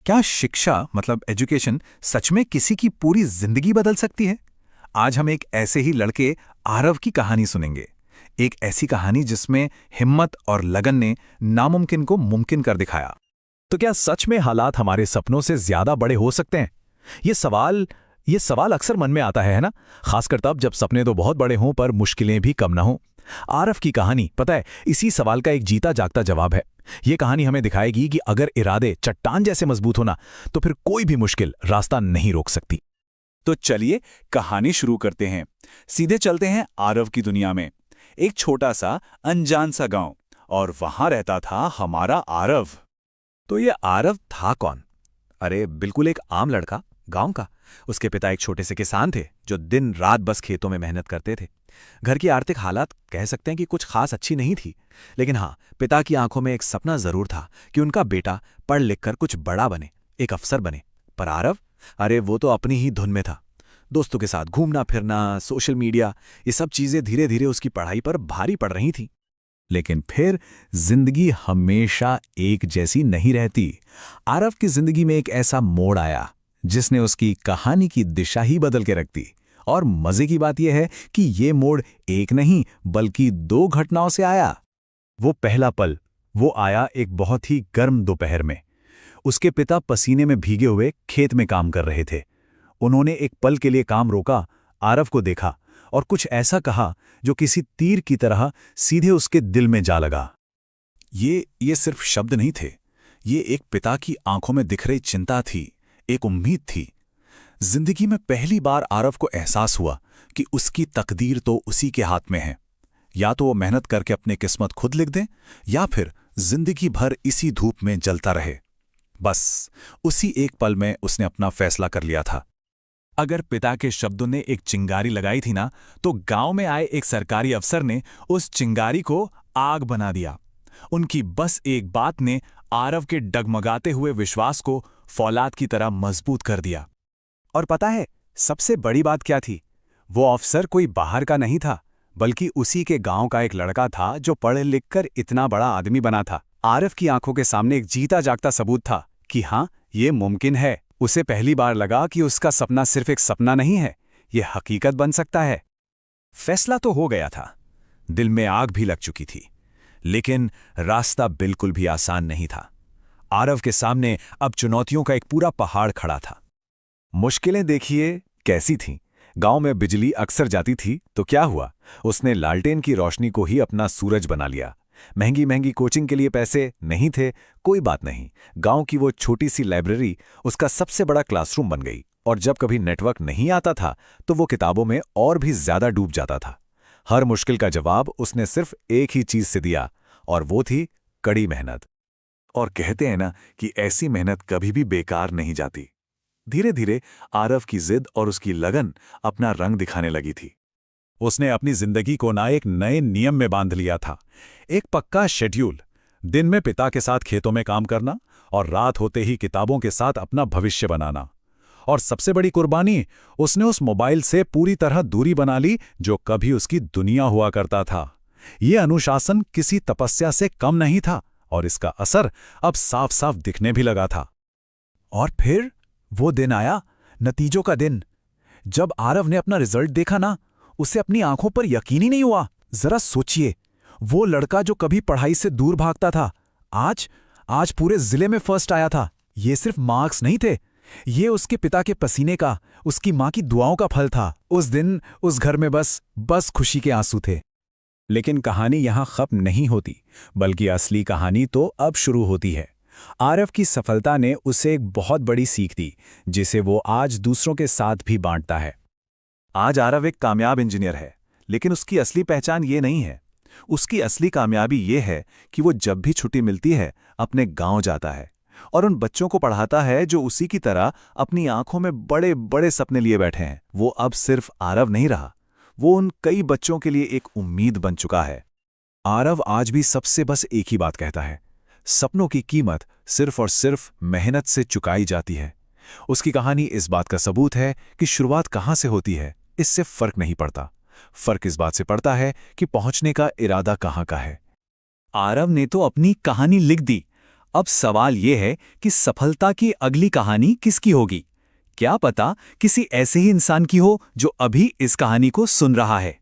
क्या शिक्षा मतलब एजुकेशन सच में किसी की पूरी जिंदगी बदल सकती है? आज हम एक ऐसे ही लड़के आरव की कहानी सुनेंगे। एक ऐसी कहानी जिसमें हिम्मत और लगन ने नामुमकिन को मुमकिन कर दिखाया। तो क्या सच में हालात हमारे सपनों से ज्यादा बड़े हो सकते हैं? ये सवाल ये सवाल अक्सर मन में आता है ना? खासकर तब जब सपने तो बहुत बड़े हों पर मुश्किलें भी कम ना हों। आरव की कहानी, पता है, इसी सवाल का एक जीता जागता जवाब है। ये कहानी हमें दिखाएगी कि अगर इरादे चट्टान जैसे मजबूत होना, तो फिर कोई भी मुश्किल रास्ता नहीं रोक सकती। तो चलिए कहानी शुरू करते हैं। सीधे चलते हैं आरव की दुनिया में। एक छोटा सा अनजान सा गांव, और वहां रहता था हमारा आरव। तो ये आरव था कौन? अरे बिल्कुल एक आम लड़का, गांव का। उसके पिता एक छोटे से किसान थे जो दिन रात बस खेतों में मेहनत करते थे। घर की आर्थिक हालात कह सकते हैं कि कुछ खास अच्छी नहीं थी, लेकिन हाँ, पिता की आंखों में एक सपना जरूर था कि उनका बेटा पढ़ लिख कर कुछ बड़ा बने, एक अफसर बने। पर आरव, अरे वो तो अपनी ही धुन में था। दोस्तों के साथ घूमना फिरना, सोशल मीडिया, ये सब चीजें धीरे धीरे उसकी पढ़ाई पर भारी पड़ रही थी। लेकिन फिर जिंदगी हमेशा एक जैसी नहीं रहती। आरव की जिंदगी में एक ऐसा मोड़ आया जिसने उसकी कहानी की दिशा ही बदल के रख दी। और मजे की बात यह है कि ये मोड़ एक नहीं बल्कि दो घटनाओं से आया। वो पहला पल, वो आया एक बहुत ही गर्म दोपहर में। उसके पिता पसीने में भीगे हुए खेत में काम कर रहे थे। उन्होंने एक पल के लिए काम रोका, आरव को देखा और कुछ ऐसा कहा जो किसी तीर की तरह सीधे उसके दिल में जा लगा। ये सिर्फ शब्द नहीं थे, ये एक पिता की आंखों में दिख रही चिंता थी, एक उम्मीद थी। जिंदगी में पहली बार आरव को एहसास हुआ कि उसकी तकदीर तो उसी के हाथ में है। या तो वो मेहनत करके अपनी किस्मत खुद लिख दे, या फिर जिंदगी भर इसी धूप में जलता रहे। बस उसी एक पल में उसने अपना फैसला कर लिया था। अगर पिता के शब्दों ने एक चिंगारी लगाई थी ना, तो गांव में आए एक सरकारी अफसर ने उस चिंगारी को आग बना दिया। उनकी बस एक बात ने आरव के डगमगाते हुए विश्वास को फौलाद की तरह मजबूत कर दिया। और पता है सबसे बड़ी बात क्या थी? वो अफसर कोई बाहर का नहीं था, बल्कि उसी के गांव का एक लड़का था जो पढ़ लिख कर इतना बड़ा आदमी बना था। आरव की आंखों के सामने एक जीता जागता सबूत था कि हाँ, ये मुमकिन है। उसे पहली बार लगा कि उसका सपना सिर्फ एक सपना नहीं है, ये हकीकत बन सकता है। फैसला तो हो गया था, दिल में आग भी लग चुकी थी, लेकिन रास्ता बिल्कुल भी आसान नहीं था। आरव के सामने अब चुनौतियों का एक पूरा पहाड़ खड़ा था। मुश्किलें देखिए कैसी थीं। गांव में बिजली अक्सर जाती थी तो क्या हुआ? उसने लालटेन की रोशनी को ही अपना सूरज बना लिया। महंगी महंगी कोचिंग के लिए पैसे नहीं थे, कोई बात नहीं। गांव की वो छोटी सी लाइब्रेरी उसका सबसे बड़ा क्लासरूम बन गई। और जब कभी नेटवर्क नहीं आता था तो वो किताबों में और भी ज्यादा डूब जाता था। हर मुश्किल का जवाब उसने सिर्फ एक ही चीज से दिया, और वो थी कड़ी मेहनत। और कहते हैं ना कि ऐसी मेहनत कभी भी बेकार नहीं जाती। धीरे धीरे आरव की जिद और उसकी लगन अपना रंग दिखाने लगी थी। उसने अपनी जिंदगी को ना एक नए नियम में बांध लिया था। एक पक्का शेड्यूल, दिन में पिता के साथ खेतों में काम करना और रात होते ही किताबों के साथ अपना भविष्य बनाना। और सबसे बड़ी कुर्बानी, उसने उस मोबाइल से पूरी तरह दूरी बना ली जो कभी उसकी दुनिया हुआ करता था। ये अनुशासन किसी तपस्या से कम नहीं था, और इसका असर अब साफ साफ दिखने भी लगा था। और फिर वो दिन आया, नतीजों का दिन। जब आरव ने अपना रिजल्ट देखा ना, उसे अपनी आंखों पर यकीन ही नहीं हुआ। जरा सोचिए, वो लड़का जो कभी पढ़ाई से दूर भागता था, आज पूरे जिले में फर्स्ट आया था। ये सिर्फ मार्क्स नहीं थे, ये उसके पिता के पसीने का, उसकी मां की दुआओं का फल था। उस दिन उस घर में बस खुशी के आंसू थे। लेकिन कहानी यहां खत्म नहीं होती, बल्कि असली कहानी तो अब शुरू होती है। आरव की सफलता ने उसे एक बहुत बड़ी सीख दी, जिसे वो आज दूसरों के साथ भी बांटता है। आज आरव एक कामयाब इंजीनियर है, लेकिन उसकी असली पहचान ये नहीं है। उसकी असली कामयाबी ये है कि वो जब भी छुट्टी मिलती है अपने गांव जाता है और उन बच्चों को पढ़ाता है जो उसी की तरह अपनी आंखों में बड़े बड़े सपने लिए बैठे हैं। वो अब सिर्फ आरव नहीं रहा, वो उन कई बच्चों के लिए एक उम्मीद बन चुका है। आरव आज भी सबसे बस एक ही बात कहता है, सपनों की कीमत सिर्फ और सिर्फ मेहनत से चुकाई जाती है। उसकी कहानी इस बात का सबूत है कि शुरुआत कहां से होती है, इससे फर्क नहीं पड़ता। फर्क इस बात से पड़ता है कि पहुंचने का इरादा कहां का है। आरव ने तो अपनी कहानी लिख दी, अब सवाल ये है कि सफलता की अगली कहानी किसकी होगी? क्या पता किसी ऐसे ही इंसान की हो जो अभी इस कहानी को सुन रहा है।